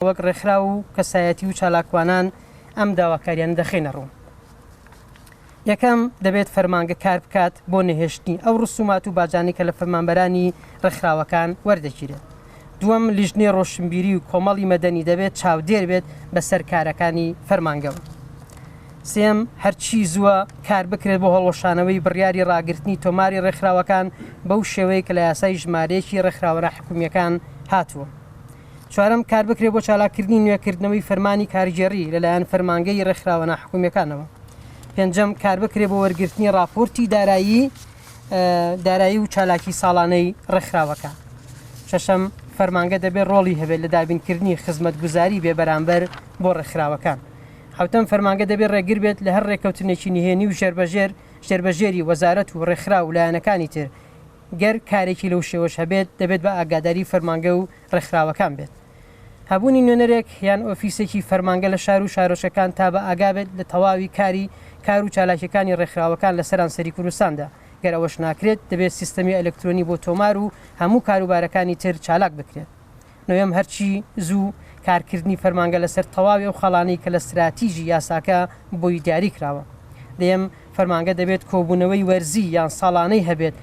وەک ڕێکخرا و کەسایەتی و چالاکوانان ئەم داواکاریان دەخێنە ڕوو. یەکەم دەبێت فەرمانگە کار بکات بۆ نەهێشتنی ئەو ڕسومات و باجانی کە لە فەرمانبەرانی ڕێکخراوەکان وەردەگیرێت. دووەم لیژنەی ڕۆشنبیری و کۆمەڵی مەدەنی دەبێت چاودێر بێت بەسەر کارەکانی فەرمانگەەوە. سێم هەرچی زووە کار بکرێت بۆ هەڵۆشانەوەی بڕیاری ڕاگررتنی تۆماری ڕێکخراوەکان بەو شێوەیە کە لە یاسای ژمارەیەکی ڕێکخراوەرە حکومیەکان هاتووە. چوارەم کار بکرێت بۆ چالاکردنی نوێکردنەوەی فەرمانی کارگێڕی لەلایەن فەرمانگەی ڕێکخراوە ناحکومیەکانەوە. پێنجەم کار بکرێت بۆ وەرگرتنی راپۆرتی دارایی و چالاکی ساڵانەی ڕێکخراوەکە. شەشەم فەرمانگە دەبێت ڕۆڵی هەبێت لە دابینکردنی خزمەتگوزاری بێ بەرامبەر بۆ ڕێکخراوەکان. حوتەم فەرمانگە دەبێت ڕێگر بێت لە هەر ڕێکەوتنێکی نهێنی و ژێربەژێری وەزارەت و ڕێکخرا و لایەنەکانی تر گەر کارێکی لەو شێوەش هەبێت دەبێت بە ئاگاداری فەرمانگە و ڕێکخراوەکان بێت. هەبوونی نوێنەرێک یان ئۆفیسێکی فەرمانگە لە شار و شارۆچەکان تا بە ئاگا بێت لە تەواوی کار و چالاکیەکانی ڕێکخراوەکان لە سەرانسەری کوردستاندا. گەر ئەوەش ناکرێت دەبێت سیستەمی ئەلکترۆنی بۆ تۆمار و هەموو کاروبارەکانی تر چالاک بکرێت. نوێم هەرچی زوو کارکردنی فەرمانگە لەسەر تەواوی و خەڵانەی کە لە استراتیژی یاساکە بۆی دیاری کراوە. دەیەم فەرمانگە دەبێت کۆبوونەوەی وەرزی یان ساڵانەی هەبێت